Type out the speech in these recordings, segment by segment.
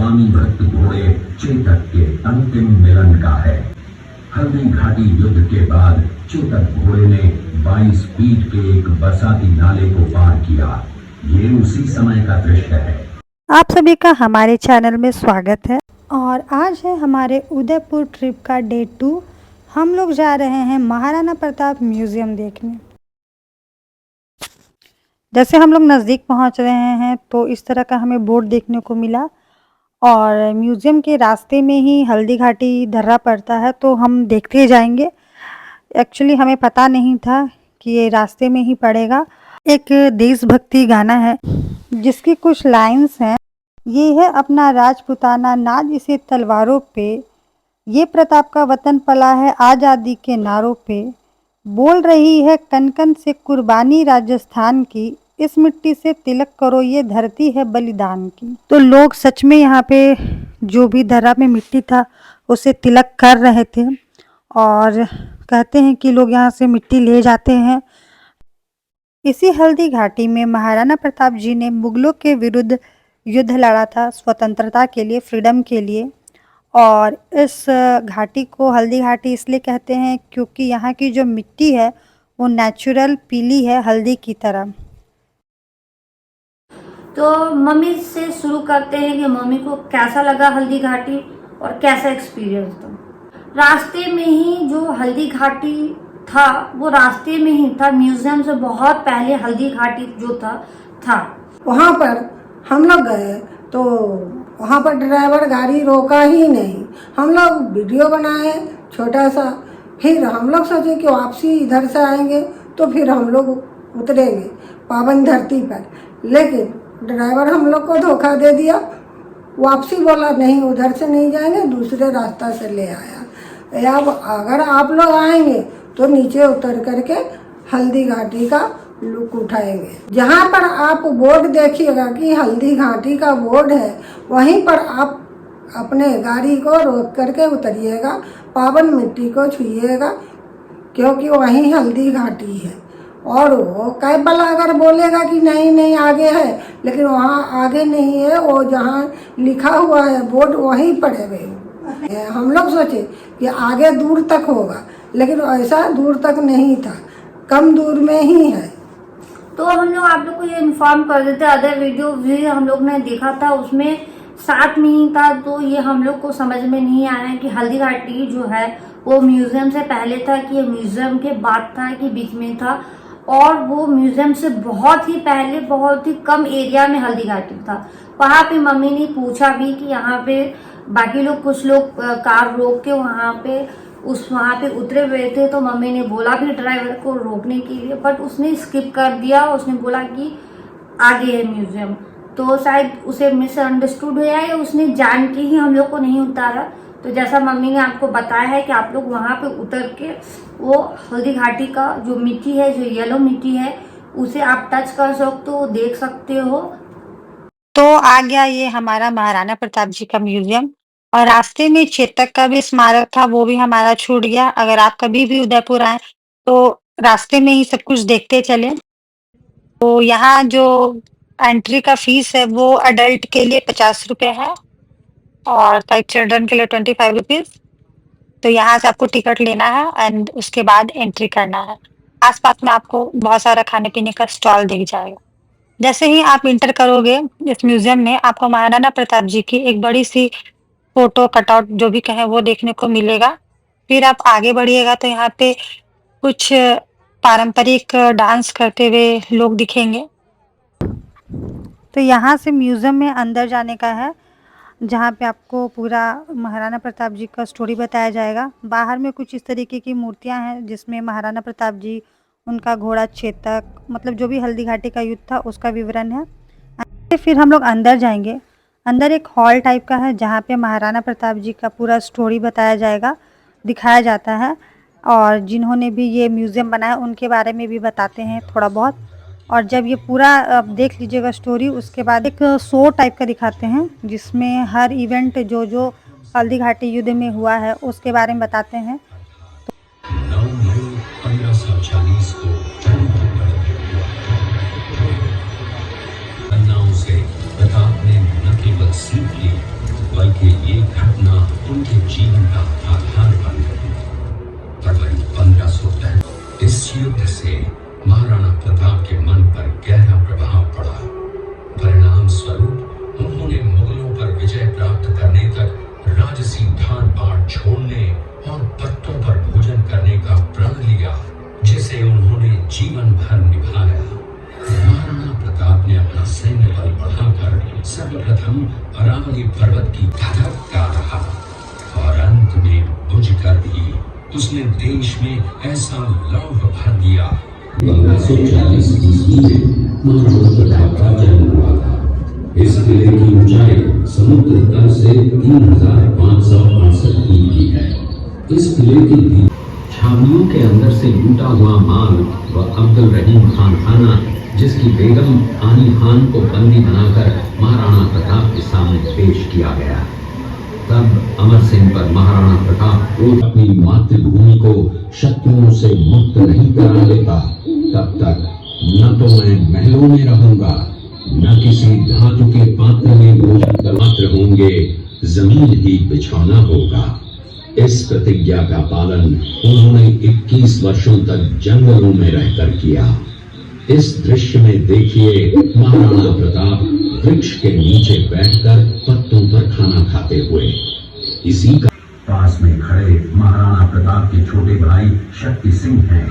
स्वामी भक्त घोड़े चेतक के अंतिम मिलन का है। हल्दी घाटी युद्ध के बाद चेतक घोड़े ने 22 फीट के एक बरसाती नाले को पार किया। ये उसी समय का दृश्य है। आप सभी का हमारे चैनल में स्वागत है और आज है हमारे उदयपुर ट्रिप का डे 2। हम लोग जा रहे हैं महाराणा प्रताप म्यूजियम देखने। जैसे हम लोग नज़दीक पहुंच रहे हैं तो इस तरह का हमें बोर्ड देखने को मिला और म्यूजियम के रास्ते में ही हल्दी घाटी दर्रा पड़ता है, तो हम देखते जाएंगे। एक्चुअली हमें पता नहीं था कि ये रास्ते में ही पड़ेगा। एक देशभक्ति गाना है जिसकी कुछ लाइंस हैं। ये है अपना राजपुताना नाज इसे तलवारों पे, ये प्रताप का वतन पला है आज़ादी के नारों पे, बोल रही है कनकन से कुर्बानी राजस्थान की, इस मिट्टी से तिलक करो ये धरती है बलिदान की। तो लोग सच में यहाँ पे जो भी दर्रा में मिट्टी था उसे तिलक कर रहे थे और कहते हैं कि लोग यहाँ से मिट्टी ले जाते हैं। इसी हल्दी घाटी में महाराणा प्रताप जी ने मुगलों के विरुद्ध युद्ध लड़ा था, स्वतंत्रता के लिए, फ्रीडम के लिए। और इस घाटी को हल्दी घाटी इसलिए कहते हैं क्योंकि यहाँ की जो मिट्टी है वो नेचुरल पीली है, हल्दी की तरह। तो मम्मी से शुरू करते हैं कि मम्मी को कैसा लगा हल्दी घाटी और कैसा एक्सपीरियंस था। रास्ते में ही जो हल्दी घाटी था वो रास्ते में ही था, म्यूजियम से बहुत पहले हल्दी घाटी जो था वहाँ पर हम लोग गए तो वहाँ पर ड्राइवर गाड़ी रोका ही नहीं। हम लोग वीडियो बनाए छोटा सा, फिर हम लोग सोचे कि वापसी इधर से आएंगे तो फिर हम लोग उतरेंगे पावन धरती पर, लेकिन ड्राइवर हम लोग को धोखा दे दिया। वापसी बोला नहीं, उधर से नहीं जाएंगे, दूसरे रास्ता से ले आया। अब अगर आप लोग आएंगे तो नीचे उतर करके हल्दी घाटी का लुक उठाएंगे। जहाँ पर आप बोर्ड देखिएगा कि हल्दी घाटी का बोर्ड है, वहीं पर आप अपने गाड़ी को रोक करके उतरिएगा, पावन मिट्टी को छुइएगा, क्योंकि वहीं हल्दी घाटी है। और वो कैब वाला अगर बोलेगा कि नहीं नहीं आगे है, लेकिन वहाँ आगे नहीं है, वो जहाँ लिखा हुआ है बोर्ड वहीं पर है। हम लोग सोचे कि आगे दूर तक होगा, लेकिन ऐसा दूर तक नहीं था, कम दूर में ही है। तो हम लोग आप लोग को ये इन्फॉर्म कर देते, अदर वीडियो भी हम लोग ने देखा था उसमें साथ में ही था, तो ये हम लोग को समझ में नहीं आया कि हल्दी घाटी जो है वो म्यूजियम से पहले था कि ये म्यूजियम के बाद था कि बीच में था। और वो म्यूजियम से बहुत ही पहले बहुत ही कम एरिया में हल्दी घाटी था। वहाँ पे मम्मी ने पूछा भी कि यहाँ पे बाकी लोग, कुछ लोग कार रोक के वहाँ पे उतरे हुए थे, तो मम्मी ने बोला भी ड्राइवर को रोकने के लिए, बट उसने स्किप कर दिया। उसने बोला कि आगे है म्यूजियम, तो शायद उसे मिसअंडरस्टूड हुआ या उसने जान के ही हम लोग को नहीं उतारा। तो जैसा मम्मी ने आपको बताया है कि आप लोग वहाँ पे उतर के वो हल्दी घाटी का जो मिट्टी है, जो येलो मिट्टी है, उसे आप टच कर सकते हो, देख सकते हो। तो आ गया ये हमारा महाराणा प्रताप जी का म्यूजियम और रास्ते में चेतक का भी स्मारक था, वो भी हमारा छूट गया। अगर आप कभी भी उदयपुर आए तो रास्ते में ही सब कुछ देखते चले। तो यहाँ जो एंट्री का फीस है वो अडल्ट के लिए 50 रुपये है और 5 चिल्ड्रन के लिए 25 रुपीज। तो यहाँ से आपको टिकट लेना है एंड उसके बाद एंट्री करना है। आसपास में आपको बहुत सारा खाने पीने का स्टॉल दिख जाएगा। जैसे ही आप इंटर करोगे इस म्यूजियम में, आपको महाराणा प्रताप जी की एक बड़ी सी फोटो कटआउट जो भी कहें वो देखने को मिलेगा। फिर आप आगे बढ़िएगा तो यहाँ पे कुछ पारंपरिक डांस करते हुए लोग दिखेंगे। तो यहाँ से म्यूजियम में अंदर जाने का है, जहाँ पे आपको पूरा महाराणा प्रताप जी का स्टोरी बताया जाएगा। बाहर में कुछ इस तरीके की मूर्तियाँ हैं जिसमें महाराणा प्रताप जी, उनका घोड़ा चेतक, मतलब जो भी हल्दी घाटी का युद्ध था उसका विवरण है। फिर हम लोग अंदर जाएंगे। अंदर एक हॉल टाइप का है जहाँ पे महाराणा प्रताप जी का पूरा स्टोरी बताया जाएगा, दिखाया जाता है। और जिन्होंने भी ये म्यूज़ियम बनाया उनके बारे में भी बताते हैं थोड़ा बहुत। और जब ये पूरा देख लीजिएगा स्टोरी, उसके बाद एक शो टाइप का दिखाते हैं जिसमें हर इवेंट जो जो हल्दी घाटी युद्ध में हुआ है उसके बारे में बताते हैं। 9 मई 1540 को अन्नाओं से प्रताप ने न केवल सीख ली कि ये घटना उनके जीवन का आधार बन गई। फरवरी 1563 इस युद्ध से महाराणा प्रताप के मन पर गहरा प्रभाव पड़ा। परिणाम स्वरूप उन्होंने मुगलों पर विजय प्राप्त करने तक राजसी ढाल बाढ़ छोड़ने और पत्तों पर भोजन करने का प्रण लिया, जिसे उन्होंने जीवन भर निभाया। महाराणा प्रताप ने अपना सैन्य बल बढ़ाकर सर्वप्रथम अरावली पर्वत की धधक का रहा और अंत में बुझ कर भी उसने देश में ऐसा लौह भर दिया। 1540 ईस्वी में महाराणा प्रताप का जन्म हुआ था। इस किले की ऊंचाई समुद्र तल से 3568 फीट की है। इस किले की छावनियों के अंदर से लूटा हुआ माल व अब्दुल रहीम खान खाना, जिसकी बेगम आनी खान को बंदी बनाकर महाराणा प्रताप के सामने पेश किया गया। तब अमर सिंह पर महाराणा प्रताप को अपनी मातृभूमि को शत्रुओं से मुक्त नहीं करा लेता, तब तक न तो मैं महलों में रहूंगा, न किसी धातु के पात्र में भोजन पात्र होंगे, जमीन ही बिछौना होगा। इस प्रतिज्ञा का पालन उन्होंने 21 वर्षों तक जंगलों में रहकर किया। इस दृश्य में देखिए महाराणा प्रताप वृक्ष के नीचे बैठकर पत्तों पर खाना खाते हुए। इसी का पास में खड़े महाराणा प्रताप के छोटे भाई शक्ति सिंह हैं,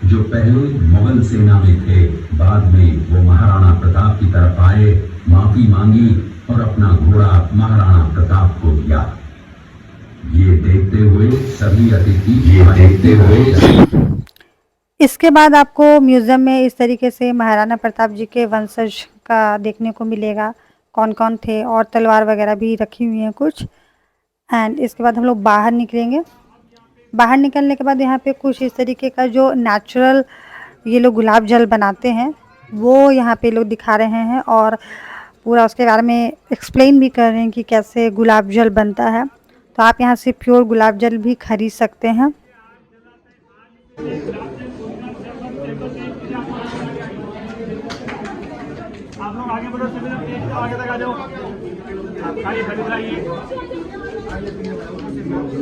जो पहले मुगल सेना में थे। बाद में वो महाराणा प्रताप की तरफ आए, माफी मांगी और अपना घोड़ा महाराणा प्रताप को दिया। ये देखते हुए सभी अतिथि इसके बाद आपको म्यूज़ियम में इस तरीके से महाराणा प्रताप जी के वंशज का देखने को मिलेगा, कौन कौन थे, और तलवार वगैरह भी रखी हुई हैं कुछ। एंड इसके बाद हम लोग बाहर निकलेंगे। बाहर निकलने के बाद यहाँ पे कुछ इस तरीके का जो नेचुरल ये लोग गुलाब जल बनाते हैं वो यहाँ पे लोग दिखा रहे हैं और पूरा उसके बारे में एक्सप्लेन भी कर रहे हैं कि कैसे गुलाब जल बनता है। तो आप यहाँ से प्योर गुलाब जल भी खरीद सकते हैं। आप लोग आगे बढ़ो, आगे तक आ जाओ। आगे खरीद लाइए।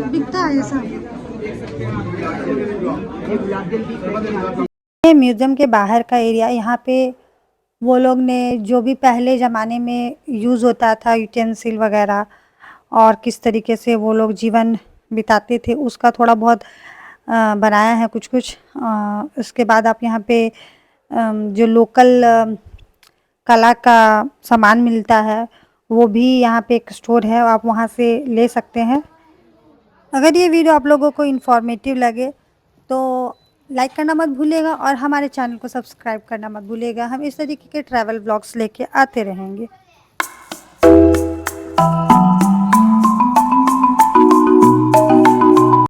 दिखता है सब। ये म्यूज़ियम के बाहर का एरिया, यहाँ पे वो लोग ने जो भी पहले ज़माने में यूज़ होता था यूटेंसिल वगैरह और किस तरीके से वो लोग जीवन बिताते थे उसका थोड़ा बहुत बनाया है कुछ कुछ। उसके बाद आप यहाँ पे जो लोकल कला का सामान मिलता है वो भी यहाँ पे एक स्टोर है, आप वहाँ से ले सकते हैं। अगर ये वीडियो आप लोगों को इन्फॉर्मेटिव लगे तो लाइक करना मत भूलिएगा और हमारे चैनल को सब्सक्राइब करना मत भूलिएगा। हम इस तरीके के ट्रैवल ब्लॉग्स लेके आते रहेंगे।